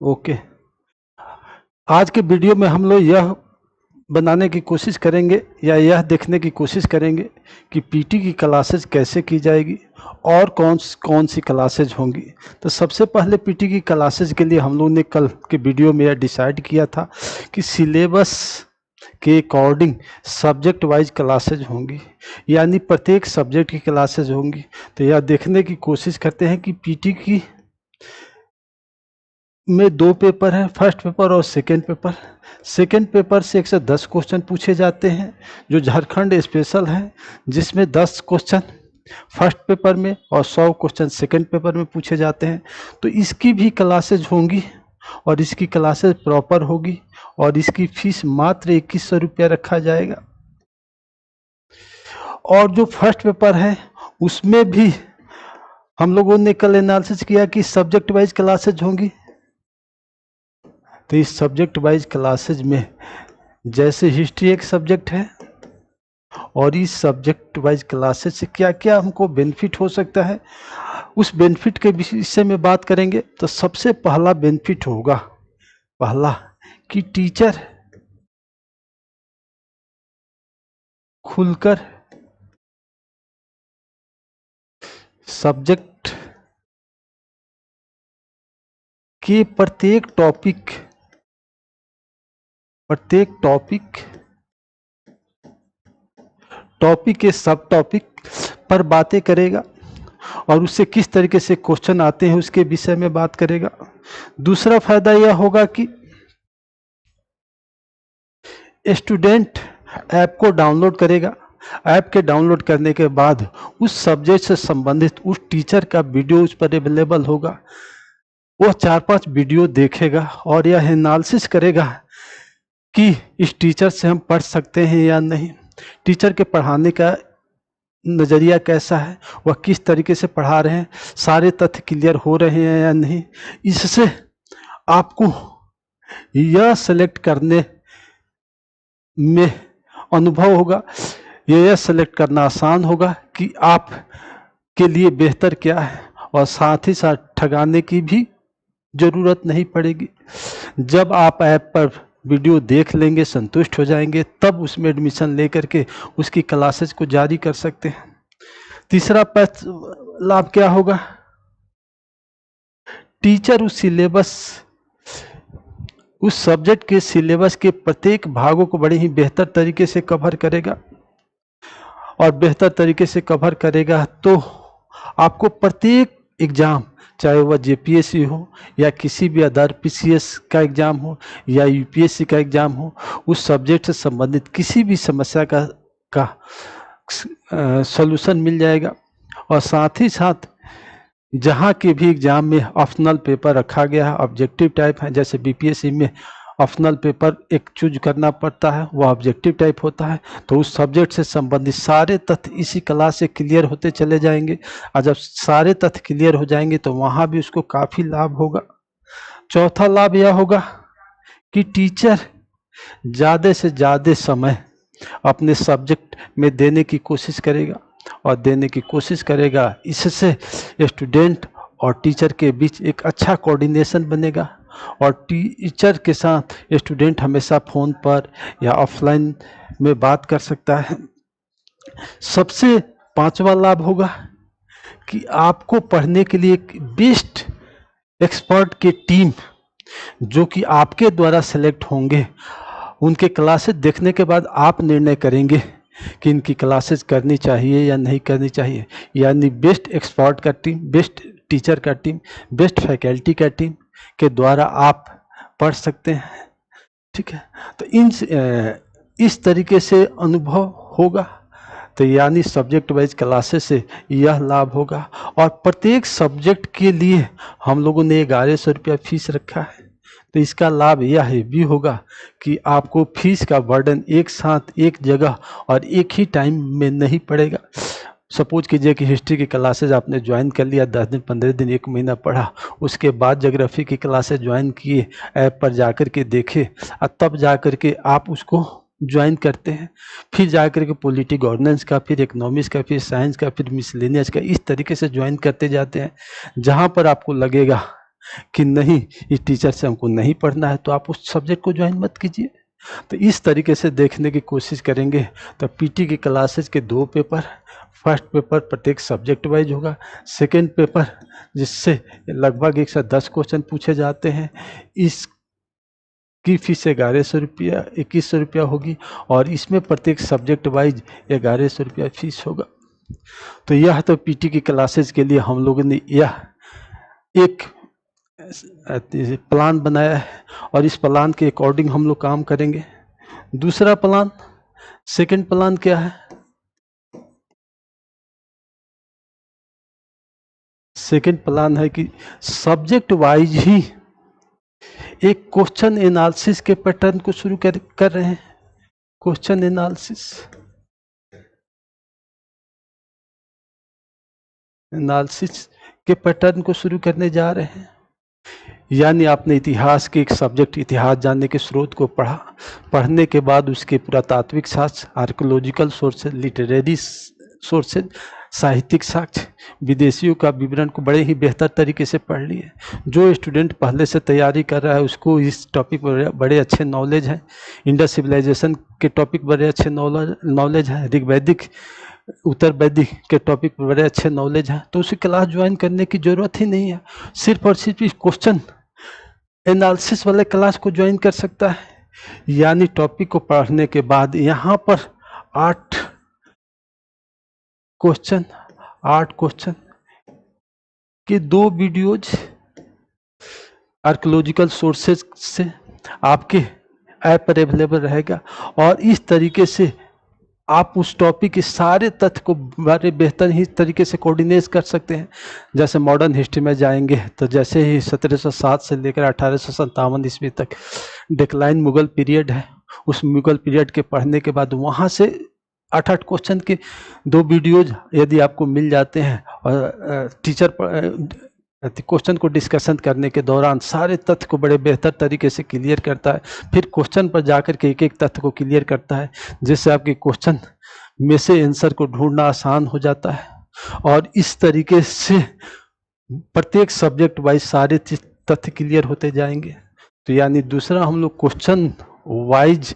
Okay. आज के video में हम लोग यह बनाने की कोशिश करेंगे या यह देखने की कोशिश करेंगे कि पीटी की क्लासेज कैसे की जाएगी और कौन सी क्लासेज होंगी। तो सबसे पहले पीटी की क्लासेज के लिए हम लोग ने कल के वीडियो में यह डिसाइड किया था कि सिलेबस के अकॉर्डिंग सब्जेक्ट वाइज क्लासेज होंगी, यानी प्रत्येक सब्जेक्ट की क्लासेज होंगी। तो यह देखने की कोशिश करते हैं कि पीटी की में 2 पेपर हैं, फर्स्ट पेपर और सेकेंड पेपर। सेकेंड पेपर से 110 क्वेश्चन पूछे जाते हैं जो झारखंड स्पेशल है, जिसमें 10 क्वेश्चन फर्स्ट पेपर में और 100 क्वेश्चन सेकेंड पेपर में पूछे जाते हैं। तो इसकी भी क्लासेज होंगी और इसकी क्लासेज प्रॉपर होगी और इसकी फीस मात्र 2100 रुपया रखा जाएगा। और जो फर्स्ट पेपर है उसमें भी हम लोगों ने कल एनालिसिस किया कि सब्जेक्ट वाइज क्लासेज होंगी। तो इस सब्जेक्ट वाइज क्लासेज में जैसे हिस्ट्री एक सब्जेक्ट है और इस सब्जेक्ट वाइज क्लासेज से क्या क्या हमको बेनिफिट हो सकता है, उस बेनिफिट के विषय में बात करेंगे। तो सबसे पहला बेनिफिट होगा पहला कि टीचर खुलकर सब्जेक्ट के प्रत्येक टॉपिक के सब टॉपिक पर बातें करेगा और उससे किस तरीके से क्वेश्चन आते हैं उसके विषय में बात करेगा। दूसरा फायदा यह होगा कि स्टूडेंट ऐप को डाउनलोड करेगा। ऐप के डाउनलोड करने के बाद उस सब्जेक्ट से संबंधित उस टीचर का वीडियो उस पर अवेलेबल होगा। वह 4-5 वीडियो देखेगा और यह एनालिसिस करेगा कि इस टीचर से हम पढ़ सकते हैं या नहीं, टीचर के पढ़ाने का नज़रिया कैसा है, वह किस तरीके से पढ़ा रहे हैं, सारे तथ्य क्लियर हो रहे हैं या नहीं। इससे आपको यह सेलेक्ट करने में अनुभव होगा, यह सेलेक्ट करना आसान होगा कि आप के लिए बेहतर क्या है, और साथ ही साथ ठगाने की भी ज़रूरत नहीं पड़ेगी। जब आप ऐप पर वीडियो देख लेंगे, संतुष्ट हो जाएंगे, तब उसमें एडमिशन लेकर के उसकी क्लासेस को जारी कर सकते हैं। तीसरा लाभ क्या होगा, टीचर उस सब्जेक्ट के सिलेबस के प्रत्येक भागों को बड़े ही बेहतर तरीके से कवर करेगा और बेहतर तरीके से कवर करेगा तो आपको प्रत्येक एग्ज़ाम, चाहे वह जेपीएससी हो या किसी भी अदर पीसीएस का एग्ज़ाम हो या यूपीएससी का एग्ज़ाम हो, उस सब्जेक्ट से संबंधित किसी भी समस्या का सॉल्यूशन मिल जाएगा। और साथ ही साथ जहाँ के भी एग्ज़ाम में ऑप्शनल पेपर रखा गया है, ऑब्जेक्टिव टाइप है, जैसे बीपीएससी में ऑप्शनल पेपर एक चूज करना पड़ता है, वह ऑब्जेक्टिव टाइप होता है, तो उस सब्जेक्ट से संबंधित सारे तथ्य इसी क्लास से क्लियर होते चले जाएंगे। और जब सारे तथ्य क्लियर हो जाएंगे तो वहाँ भी उसको काफ़ी लाभ होगा। चौथा लाभ यह होगा कि टीचर ज़्यादा से ज़्यादा समय अपने सब्जेक्ट में देने की कोशिश करेगा इससे स्टूडेंट और टीचर के बीच एक अच्छा कोऑर्डिनेशन बनेगा और टीचर के साथ स्टूडेंट हमेशा फ़ोन पर या ऑफलाइन में बात कर सकता है। सबसे पांचवा लाभ होगा कि आपको पढ़ने के लिए एक बेस्ट एक्सपर्ट की टीम जो कि आपके द्वारा सेलेक्ट होंगे, उनके क्लासेस देखने के बाद आप निर्णय करेंगे कि इनकी क्लासेस करनी चाहिए या नहीं करनी चाहिए। यानी बेस्ट एक्सपर्ट का टीम, बेस्ट टीचर का टीम, बेस्ट फैकल्टी का टीम के द्वारा आप पढ़ सकते हैं। ठीक है, तो इस तरीके से अनुभव होगा। तो यानी सब्जेक्ट वाइज क्लासेस से यह लाभ होगा। और प्रत्येक सब्जेक्ट के लिए हम लोगों ने 1100 रुपया फीस रखा है। तो इसका लाभ यह भी होगा कि आपको फीस का बर्डन एक साथ एक जगह और एक ही टाइम में नहीं पड़ेगा। सपोज कीजिए कि हिस्ट्री की क्लासेज आपने ज्वाइन कर लिया, 10 दिन 15 दिन 1 महीना पढ़ा, उसके बाद ज्योग्राफी की क्लासेज ज्वाइन किए, ऐप पर जाकर के देखे और तब जाकर के आप उसको ज्वाइन करते हैं। फिर जाकर के पॉलिटी गवर्नेंस का, फिर इकोनॉमिक्स का, फिर साइंस का, फिर मिसलेनियस का, इस तरीके से ज्वाइन करते जाते हैं। जहाँ पर आपको लगेगा कि नहीं इस टीचर से हमको नहीं पढ़ना है, तो आप उस सब्जेक्ट को ज्वाइन मत कीजिए। तो इस तरीके से देखने की कोशिश करेंगे तो पीटी की क्लासेज के 2 पेपर, फर्स्ट पेपर प्रत्येक सब्जेक्ट वाइज होगा, सेकेंड पेपर जिससे लगभग 110 क्वेश्चन पूछे जाते हैं, इसकी फीस 1100 रुपया 2100 रुपया होगी और इसमें प्रत्येक सब्जेक्ट वाइज 1100 रुपया फीस होगा। तो यह तो पीटी की क्लासेज के लिए हम लोगों ने यह एक प्लान बनाया है और इस प्लान के अकॉर्डिंग हम लोग काम करेंगे। दूसरा प्लान, सेकंड प्लान क्या है? सेकंड प्लान है कि सब्जेक्ट वाइज ही एक क्वेश्चन एनालिसिस के पैटर्न को शुरू कर रहे हैं। क्वेश्चन एनालिसिस के पैटर्न को शुरू करने जा रहे हैं। यानी आपने इतिहास के एक सब्जेक्ट इतिहास जानने के स्रोत को पढ़ने के बाद उसके पुरातात्विक साक्ष्य, आर्कोलॉजिकल सोर्सेज, लिटरेरी सोर्सेज, साहित्यिक साक्ष्य, विदेशियों का विवरण को बड़े ही बेहतर तरीके से पढ़ लिए। जो स्टूडेंट पहले से तैयारी कर रहा है उसको इस टॉपिक पर बड़े अच्छे नॉलेज है। इंडस सिविलाइजेशन के टॉपिक बड़े अच्छे नॉलेज है। ऋग्वैदिक, उत्तर वैदिक के टॉपिक पर बड़े अच्छे नॉलेज है, तो उसे क्लास ज्वाइन करने की जरूरत ही नहीं है। सिर्फ और सिर्फ इस क्वेश्चन एनालिसिस वाले क्लास को ज्वाइन कर सकता है। यानी टॉपिक को पढ़ने के बाद यहाँ पर 8 क्वेश्चन के 2 वीडियोज आर्कोलॉजिकल सोर्सेज से आपके ऐप पर अवेलेबल रहेगा और इस तरीके से आप उस टॉपिक के सारे तथ्य को बड़े बेहतर ही तरीके से कोऑर्डिनेट कर सकते हैं। जैसे मॉडर्न हिस्ट्री में जाएंगे तो जैसे ही 1707 से लेकर 1857 ईस्वी तक डिक्लाइन मुगल पीरियड है, उस मुगल पीरियड के पढ़ने के बाद वहाँ से 8 क्वेश्चन के 2 वीडियोज यदि आपको मिल जाते हैं और टीचर क्वेश्चन को डिस्कशन करने के दौरान सारे तथ्य को बड़े बेहतर तरीके से क्लियर करता है, फिर क्वेश्चन पर जाकर के एक एक तथ्य को क्लियर करता है, जिससे आपके क्वेश्चन में से आंसर को ढूंढना आसान हो जाता है। और इस तरीके से प्रत्येक सब्जेक्ट वाइज सारे तथ्य क्लियर होते जाएंगे। तो यानी दूसरा हम लोग क्वेश्चन वाइज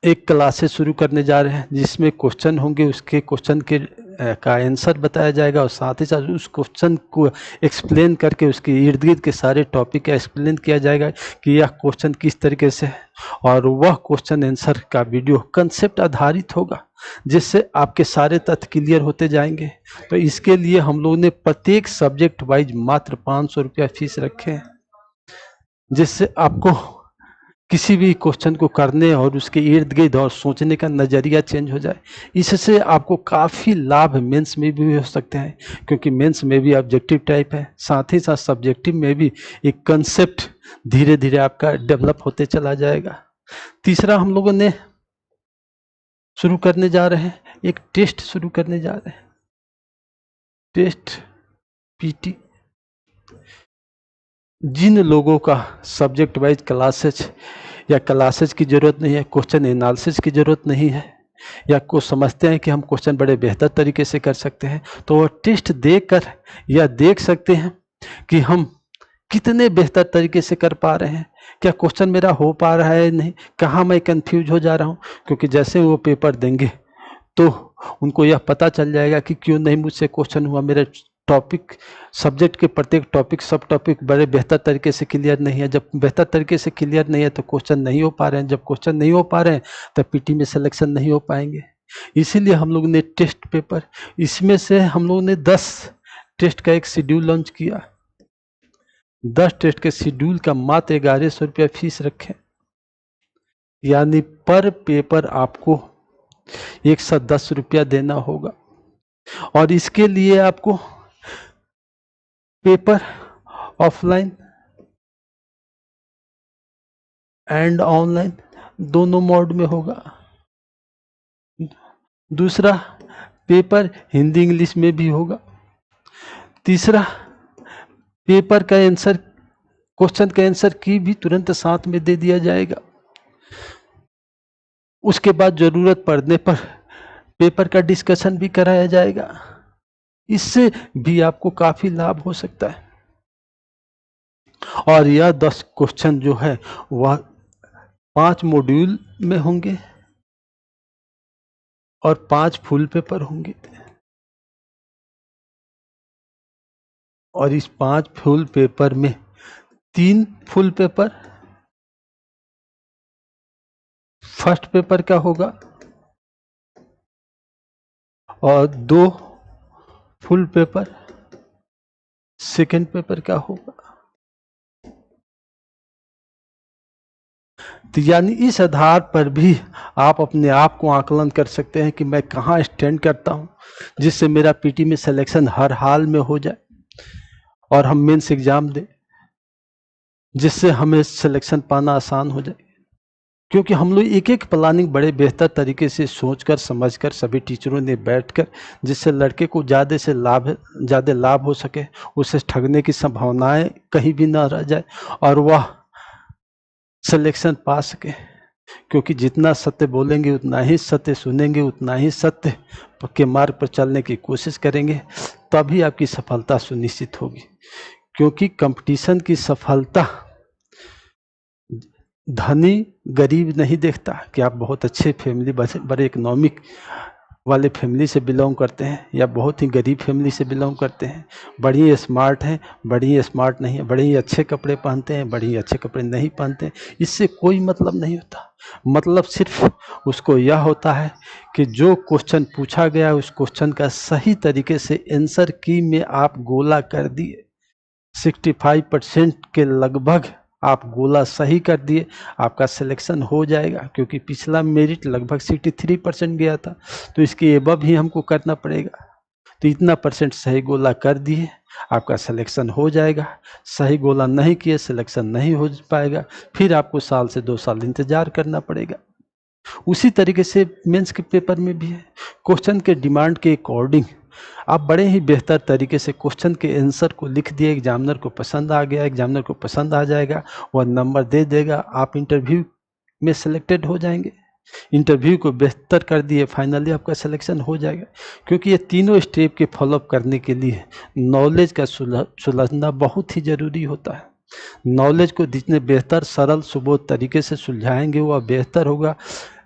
एक क्लासेस शुरू करने जा रहे हैं, जिसमें क्वेश्चन होंगे, उसके क्वेश्चन के का आंसर बताया जाएगा और साथ ही साथ उस क्वेश्चन को एक्सप्लेन करके उसके इर्द गिर्द के सारे टॉपिक का एक्सप्लेन किया जाएगा कि यह क्वेश्चन किस तरीके से है, और वह क्वेश्चन आंसर का वीडियो कंसेप्ट आधारित होगा, जिससे आपके सारे तथ्य क्लियर होते जाएंगे। तो इसके लिए हम लोगों ने प्रत्येक सब्जेक्ट वाइज मात्र 500 रुपया फीस रखे हैं, जिससे आपको किसी भी क्वेश्चन को करने और उसके इर्द गिर्द और सोचने का नज़रिया चेंज हो जाए। इससे आपको काफ़ी लाभ मेंस में भी हो सकते हैं, क्योंकि मेंस में भी ऑब्जेक्टिव टाइप है, साथ ही साथ सब्जेक्टिव में भी एक कंसेप्ट धीरे धीरे आपका डेवलप होते चला जाएगा। तीसरा हम लोगों ने शुरू करने जा रहे हैं, एक टेस्ट शुरू करने जा रहे हैं, टेस्ट पीटी। जिन लोगों का सब्जेक्ट वाइज क्लासेज या क्लासेज की ज़रूरत नहीं है, क्वेश्चन एनालिसिस की ज़रूरत नहीं है, या को समझते हैं कि हम क्वेश्चन बड़े बेहतर तरीके से कर सकते हैं, तो वो टेस्ट देकर या देख सकते हैं कि हम कितने बेहतर तरीके से कर पा रहे हैं, क्या क्वेश्चन मेरा हो पा रहा है नहीं, कहाँ मैं कंफ्यूज हो जा रहा हूँ। क्योंकि जैसे वो पेपर देंगे तो उनको यह पता चल जाएगा कि क्यों नहीं मुझसे क्वेश्चन हुआ, मेरे टॉपिक सब्जेक्ट के प्रत्येक टॉपिक सब टॉपिक बड़े बेहतर तरीके से क्लियर नहीं है। जब बेहतर तरीके से क्लियर नहीं है तो क्वेश्चन नहीं हो पा रहे हैं, जब क्वेश्चन नहीं हो पा रहे हैं तो पीटी में सिलेक्शन नहीं हो पाएंगे। इसीलिए हम लोग ने टेस्ट पेपर, इसमें से हम लोगों ने 10 टेस्ट का एक शेड्यूल लॉन्च किया। 10 टेस्ट के शेड्यूल का मात्र 1100 रुपया फीस रखें, यानी पर पेपर आपको 110 रुपया देना होगा। और इसके लिए आपको पेपर ऑफलाइन एंड ऑनलाइन दोनों मोड में होगा। दूसरा, पेपर हिंदी इंग्लिश में भी होगा। तीसरा, पेपर का आंसर, क्वेश्चन का आंसर की भी तुरंत साथ में दे दिया जाएगा। उसके बाद जरूरत पड़ने पर पेपर का डिस्कशन भी कराया जाएगा। इससे भी आपको काफी लाभ हो सकता है। और यह 10 क्वेश्चन जो है वह 5 मॉड्यूल में होंगे और 5 फुल पेपर होंगे। और इस 5 फुल पेपर में 3 फुल पेपर फर्स्ट पेपर का होगा और 2 फुल पेपर सेकंड पेपर का होगा। तो यानी इस आधार पर भी आप अपने आप को आकलन कर सकते हैं कि मैं कहाँ स्टैंड करता हूँ, जिससे मेरा पीटी में सिलेक्शन हर हाल में हो जाए और हम मेंस एग्जाम दें, जिससे हमें सिलेक्शन पाना आसान हो जाए। क्योंकि हम लोग एक एक प्लानिंग बड़े बेहतर तरीके से सोचकर समझकर सभी टीचरों ने बैठकर, जिससे लड़के को ज़्यादा लाभ हो सके, उसे ठगने की संभावनाएं कहीं भी ना रह जाए और वह सिलेक्शन पा सके। क्योंकि जितना सत्य बोलेंगे उतना ही सत्य सुनेंगे, उतना ही सत्य के मार्ग पर चलने की कोशिश करेंगे, तभी आपकी सफलता सुनिश्चित होगी। क्योंकि कंपटीशन की सफलता धनी गरीब नहीं देखता कि आप बहुत अच्छे फैमिली बड़े इकोनॉमिक वाले फैमिली से बिलोंग करते हैं या बहुत ही गरीब फैमिली से बिलोंग करते हैं, बड़ी ही स्मार्ट हैं, बड़ी ही स्मार्ट नहीं है, बड़े ही अच्छे कपड़े पहनते हैं, बड़ी ही अच्छे कपड़े नहीं पहनते हैं, इससे कोई मतलब नहीं होता। मतलब सिर्फ उसको यह होता है कि जो क्वेश्चन पूछा गया उस क्वेश्चन का सही तरीके से आंसर की में आप गोला कर दिए, 65% के लगभग आप गोला सही कर दिए, आपका सिलेक्शन हो जाएगा। क्योंकि पिछला मेरिट लगभग 63% गया था, तो इसके एबव ही हमको करना पड़ेगा। तो इतना परसेंट सही गोला कर दिए, आपका सिलेक्शन हो जाएगा। सही गोला नहीं किए, सिलेक्शन नहीं हो पाएगा, फिर आपको साल से 2 साल इंतजार करना पड़ेगा। उसी तरीके से मेंस के पेपर में भी है, क्वेश्चन के डिमांड के अकॉर्डिंग आप बड़े ही बेहतर तरीके से क्वेश्चन के आंसर को लिख दिए, एग्जामिनर को पसंद आ गया, एग्जामिनर को पसंद आ जाएगा, वह नंबर दे देगा, आप इंटरव्यू में सिलेक्टेड हो जाएंगे। इंटरव्यू को बेहतर कर दिए, फाइनली आपका सिलेक्शन हो जाएगा। क्योंकि ये तीनों स्टेप के फॉलोअप करने के लिए नॉलेज का सुलझना बहुत ही ज़रूरी होता है। नॉलेज को जितने बेहतर सरल सुबोध तरीके से सुलझाएंगे वह बेहतर होगा,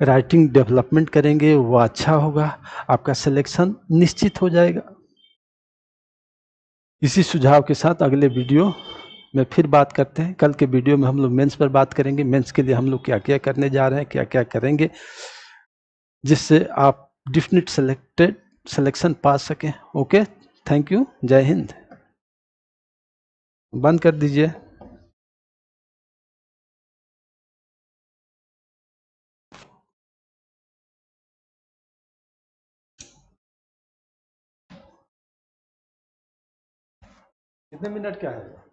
राइटिंग डेवलपमेंट करेंगे वह अच्छा होगा, आपका सिलेक्शन निश्चित हो जाएगा। इसी सुझाव के साथ अगले वीडियो में फिर बात करते हैं। कल के वीडियो में हम लोग मेंस पर बात करेंगे, मेंस के लिए हम लोग क्या क्या करने जा रहे हैं, क्या क्या करेंगे, जिससे आप डेफिनेट सिलेक्शन पा सकें। ओके, थैंक यू, जय हिंद। बंद कर दीजिए। कितने मिनट क्या है?